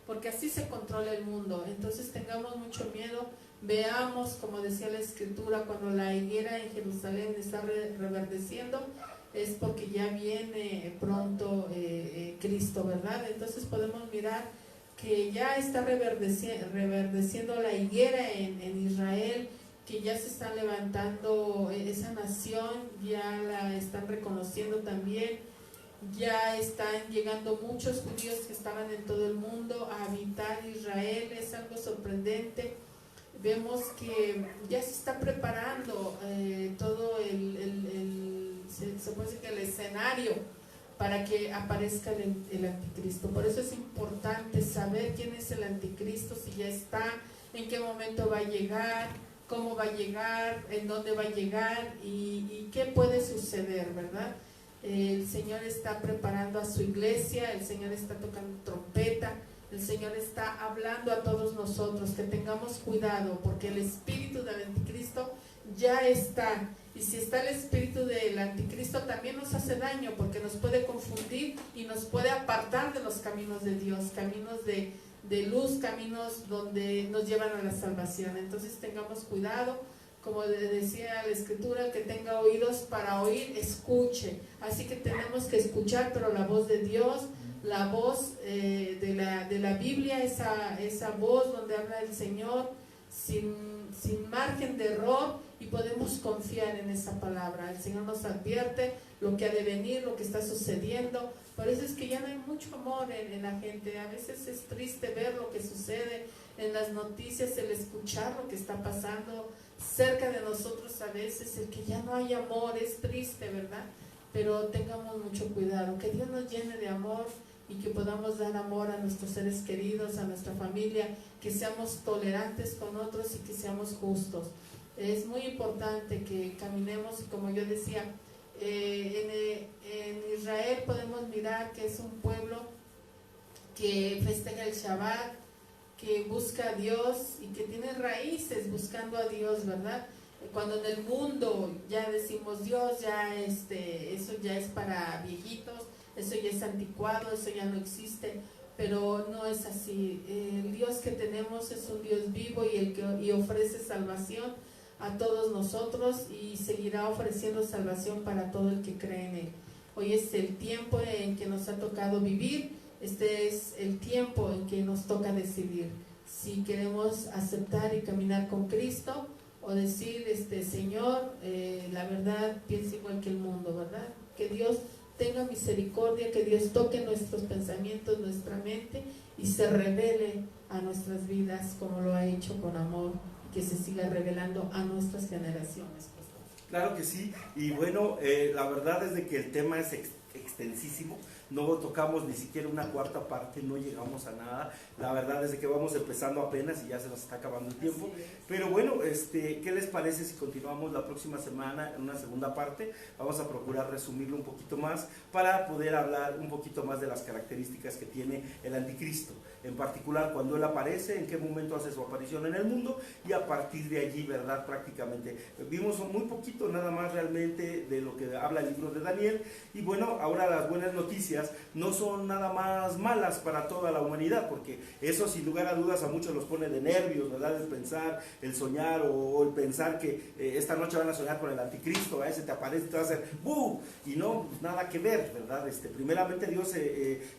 Speaker 1: porque así se controla el mundo. Entonces tengamos mucho miedo, veamos, como decía la Escritura, cuando la higuera en Jerusalén está reverdeciendo, es porque ya viene pronto Cristo, ¿verdad? Entonces podemos mirar que ya está reverdeciendo la higuera en Israel, que ya se están levantando esa nación, ya la están reconociendo también. Ya están llegando muchos judíos que estaban en todo el mundo a habitar Israel, es algo sorprendente. Vemos que ya se está preparando todo se puede decir que el escenario para que aparezca el anticristo. Por eso es importante saber quién es el anticristo, si ya está, en qué momento va a llegar, cómo va a llegar, en dónde va a llegar y qué puede suceder, ¿verdad? El Señor está preparando a su iglesia, el Señor está tocando trompeta, el Señor está hablando a todos nosotros que tengamos cuidado, porque el espíritu del anticristo ya está, y si está el espíritu del anticristo también nos hace daño, porque nos puede confundir y nos puede apartar de los caminos de Dios, caminos de luz, caminos donde nos llevan a la salvación. Entonces tengamos cuidado. Como decía la Escritura, el que tenga oídos para oír, escuche. Así que tenemos que escuchar, pero la voz de Dios, la voz de la Biblia, esa voz donde habla el Señor, sin margen de error, y podemos confiar en esa palabra. El Señor nos advierte lo que ha de venir, lo que está sucediendo. Por eso es que ya no hay mucho amor en la gente. A veces es triste ver lo que sucede en las noticias, el escuchar lo que está pasando cerca de nosotros a veces, el que ya no hay amor, es triste, ¿verdad? Pero tengamos mucho cuidado, que Dios nos llene de amor y que podamos dar amor a nuestros seres queridos, a nuestra familia, que seamos tolerantes con otros y que seamos justos. Es muy importante que caminemos, y como yo decía, en Israel podemos mirar que es un pueblo que festeja el Shabbat, que busca a Dios y que tiene raíces buscando a Dios, ¿verdad? Cuando en el mundo ya decimos Dios, ya eso ya es para viejitos, eso ya es anticuado, eso ya no existe, pero no es así. El Dios que tenemos es un Dios vivo y ofrece salvación a todos nosotros, y seguirá ofreciendo salvación para todo el que cree en Él. Hoy es el tiempo en que nos ha tocado vivir. Este es el tiempo en que nos toca decidir si queremos aceptar y caminar con Cristo, o decir, Señor, la verdad pienso igual que el mundo, ¿verdad? Que Dios tenga misericordia, que Dios toque nuestros pensamientos, nuestra mente, y se revele a nuestras vidas como lo ha hecho con amor, y que se siga revelando a nuestras generaciones.
Speaker 3: Claro que sí, y bueno, la verdad es de que el tema es extensísimo, no tocamos ni siquiera una cuarta parte, no llegamos a nada. La verdad es que vamos empezando apenas y ya se nos está acabando el tiempo. Pero bueno, ¿qué les parece si continuamos la próxima semana en una segunda parte? Vamos a procurar resumirlo un poquito más para poder hablar un poquito más de las características que tiene el anticristo. En particular, cuando él aparece, en qué momento hace su aparición en el mundo, y a partir de allí, ¿verdad? Prácticamente vimos muy poquito nada más realmente de lo que habla el libro de Daniel. Y bueno, ahora las buenas noticias no son nada más malas para toda la humanidad, porque eso sin lugar a dudas a muchos los pone de nervios, ¿verdad? El pensar, el soñar o el pensar que esta noche van a soñar con el anticristo, ese te aparece y te va a hacer ¡bum! Y no, pues nada que ver, ¿verdad? Primeramente Dios,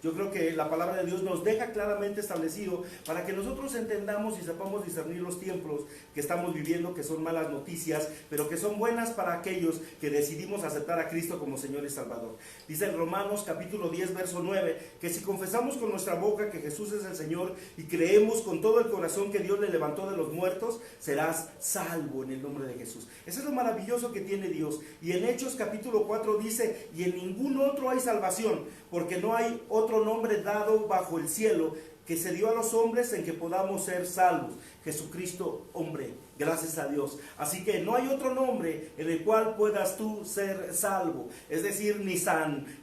Speaker 3: yo creo que la palabra de Dios nos deja claramente establecido para que nosotros entendamos y sepamos discernir los tiempos que estamos viviendo, que son malas noticias, pero que son buenas para aquellos que decidimos aceptar a Cristo como Señor y Salvador. Dice en Romanos capítulo 10 verso 9 que si confesamos con nuestra boca que Jesús es el Señor y creemos con todo el corazón que Dios le levantó de los muertos, serás salvo en el nombre de Jesús. Eso es lo maravilloso que tiene Dios. Y en Hechos capítulo 4 dice: y en ningún otro hay salvación, porque no hay otro nombre dado bajo el cielo que se dio a los hombres en que podamos ser salvos. Jesucristo, hombre, gracias a Dios. Así que no hay otro nombre en el cual puedas tú ser salvo. Es decir, ni Santa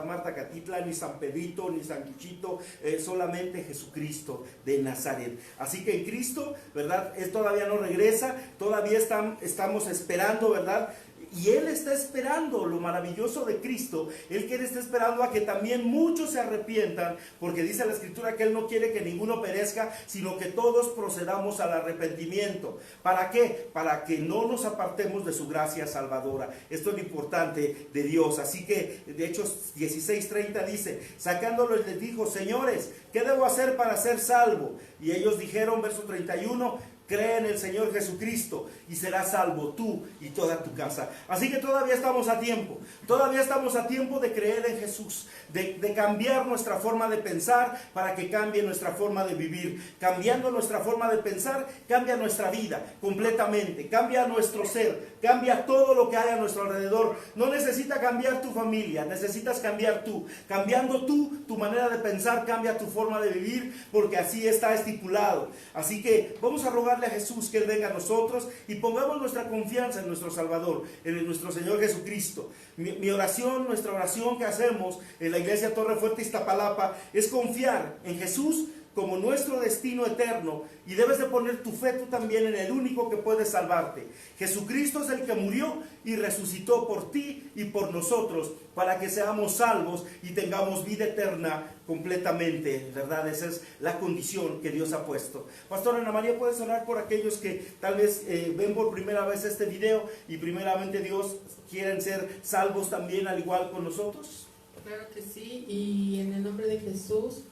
Speaker 3: Marta Catitla, ni San Pedrito, ni San Chuchito, solamente Jesucristo de Nazaret. Así que en Cristo, ¿verdad? Él todavía no regresa, todavía estamos esperando, ¿verdad? Y Él está esperando, lo maravilloso de Cristo, Él está esperando a que también muchos se arrepientan, porque dice la Escritura que Él no quiere que ninguno perezca, sino que todos procedamos al arrepentimiento. ¿Para qué? Para que no nos apartemos de su gracia salvadora. Esto es lo importante de Dios. Así que de Hechos 16:30 dice: sacándolo les dijo: señores, ¿qué debo hacer para ser salvo? Y ellos dijeron, verso 31, cree en el Señor Jesucristo y serás salvo tú y toda tu casa. Así que todavía estamos a tiempo. Todavía estamos a tiempo de creer en Jesús, de cambiar nuestra forma de pensar para que cambie nuestra forma de vivir. Cambiando nuestra forma de pensar, cambia nuestra vida completamente, cambia nuestro ser, cambia todo lo que hay a nuestro alrededor. No necesita cambiar tu familia, necesitas cambiar tú. Cambiando tú, tu manera de pensar, cambia tu forma de vivir, porque así está estipulado. Así que vamos a rogarle a Jesús que Él venga a nosotros y pongamos nuestra confianza en nuestro Salvador, en nuestro Señor Jesucristo. Mi oración, nuestra oración que hacemos en la iglesia Torre Fuerte Iztapalapa es confiar en Jesús como nuestro destino eterno, y debes de poner tu fe tú también en el único que puede salvarte. Jesucristo es el que murió y resucitó por ti y por nosotros, para que seamos salvos y tengamos vida eterna completamente, ¿verdad? Esa es la condición que Dios ha puesto. Pastor Ana María, ¿puedes orar por aquellos que tal vez ven por primera vez este video y primeramente Dios quieren ser salvos también al igual con nosotros?
Speaker 1: Claro que sí, y en el nombre de Jesús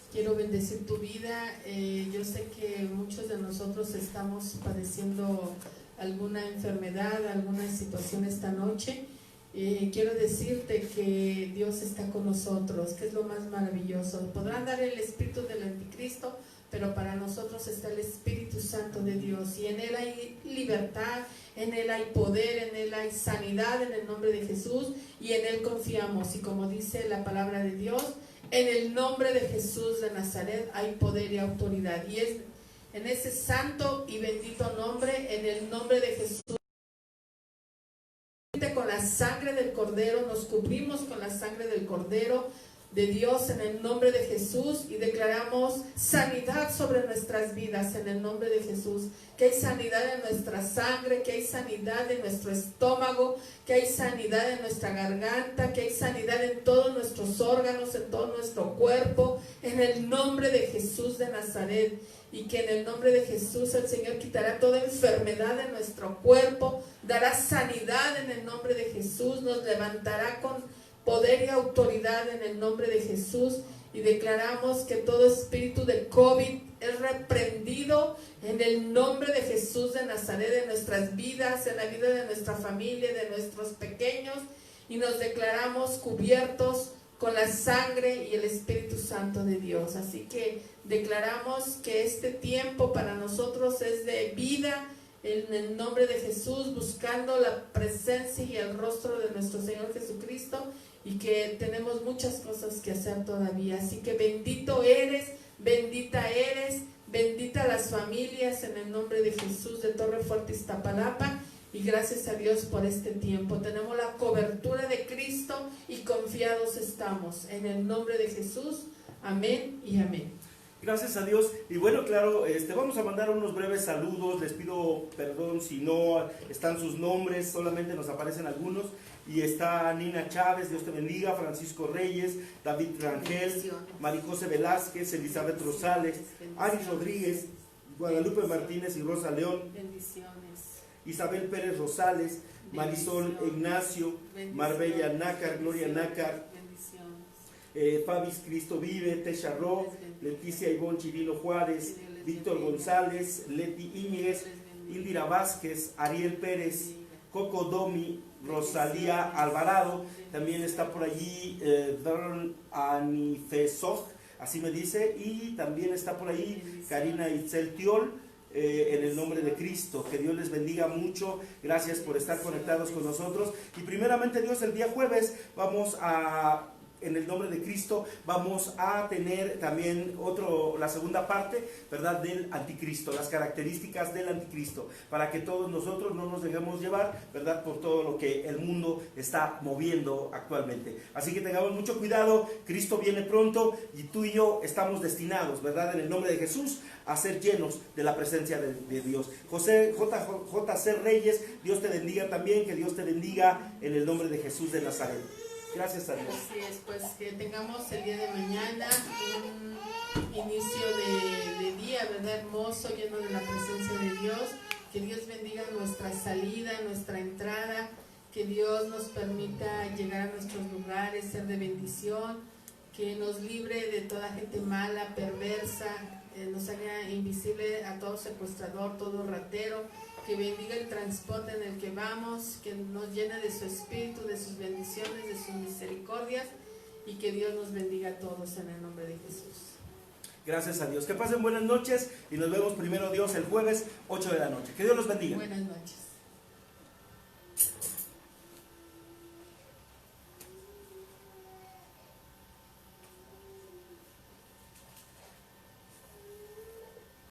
Speaker 1: quiero bendecir tu vida. Yo sé que muchos de nosotros estamos padeciendo alguna enfermedad, alguna situación esta noche. Quiero decirte que Dios está con nosotros, que es lo más maravilloso. Podrán dar el espíritu del anticristo, pero para nosotros está el Espíritu Santo de Dios, y en Él hay libertad, en Él hay poder, en Él hay sanidad, en el nombre de Jesús, y en Él confiamos. Y como dice la palabra de Dios, en el nombre de Jesús de Nazaret hay poder y autoridad, y es en ese santo y bendito nombre, en el nombre de Jesús, con la sangre del Cordero, nos cubrimos con la sangre del Cordero de Dios en el nombre de Jesús, y declaramos sanidad sobre nuestras vidas en el nombre de Jesús. Que hay sanidad en nuestra sangre, que hay sanidad en nuestro estómago, que hay sanidad en nuestra garganta, que hay sanidad en todos nuestros órganos, en todo nuestro cuerpo, en el nombre de Jesús de Nazaret. Y que en el nombre de Jesús el Señor quitará toda enfermedad de nuestro cuerpo, dará sanidad en el nombre de Jesús, nos levantará con poder y autoridad en el nombre de Jesús, y declaramos que todo espíritu de COVID es reprendido en el nombre de Jesús de Nazaret, en nuestras vidas, en la vida de nuestra familia, de nuestros pequeños, y nos declaramos cubiertos con la sangre y el Espíritu Santo de Dios. Así que declaramos que este tiempo para nosotros es de vida en el nombre de Jesús, buscando la presencia y el rostro de nuestro Señor Jesucristo, y que tenemos muchas cosas que hacer todavía. Así que bendito eres, bendita eres, bendita las familias en el nombre de Jesús de Torre Fuerte Iztapalapa, y gracias a Dios por este tiempo. Tenemos la cobertura de Cristo y confiados estamos en el nombre de Jesús. Amén y amén.
Speaker 3: Gracias a Dios. Y bueno, claro, vamos a mandar unos breves saludos. Les pido perdón si no están sus nombres, solamente nos aparecen algunos. Y está Nina Chávez, Dios te bendiga, Francisco Reyes, David Rangel, Maricose Velázquez, Elizabeth Rosales, Ari Rodríguez, Guadalupe Martínez y Rosa León, Isabel Pérez Rosales, Marisol Ignacio, Marbella Nácar, Gloria Nácar, Fabis Cristo Vive, Tesha Ro, Leticia Ivonne Chirino Juárez, Víctor González, Leti Íñiguez, Indira Vázquez, Ariel Pérez, Coco Domi, Rosalía Alvarado, también está por allí Don Anifesoj, así me dice, y también está por ahí Karina Itzel Tiol, en el nombre de Cristo. Que Dios les bendiga mucho, gracias por estar conectados con nosotros. Y primeramente Dios, el día jueves vamos a, en el nombre de Cristo, vamos a tener también la segunda parte, ¿verdad?, del anticristo, las características del anticristo, para que todos nosotros no nos dejemos llevar, ¿verdad?, por todo lo que el mundo está moviendo actualmente. Así que tengamos mucho cuidado, Cristo viene pronto y tú y yo estamos destinados, ¿verdad?, en el nombre de Jesús, a ser llenos de la presencia de Dios. JC Reyes, Dios te bendiga también, que Dios te bendiga en el nombre de Jesús de Nazaret. Gracias a Dios.
Speaker 1: Así es, pues que tengamos el día de mañana un inicio de día, ¿verdad?, hermoso, lleno de la presencia de Dios. Que Dios bendiga nuestra salida, nuestra entrada, que Dios nos permita llegar a nuestros lugares, ser de bendición, que nos libre de toda gente mala, perversa, nos haga invisible a todo secuestrador, todo ratero, que bendiga el transporte en el que vamos, que nos llene de su espíritu, de sus bendiciones, de sus misericordias, y que Dios nos bendiga a todos en el nombre de Jesús.
Speaker 3: Gracias a Dios. Que pasen buenas noches y nos vemos primero Dios el jueves 8 de la noche. Que Dios los bendiga.
Speaker 1: Buenas noches.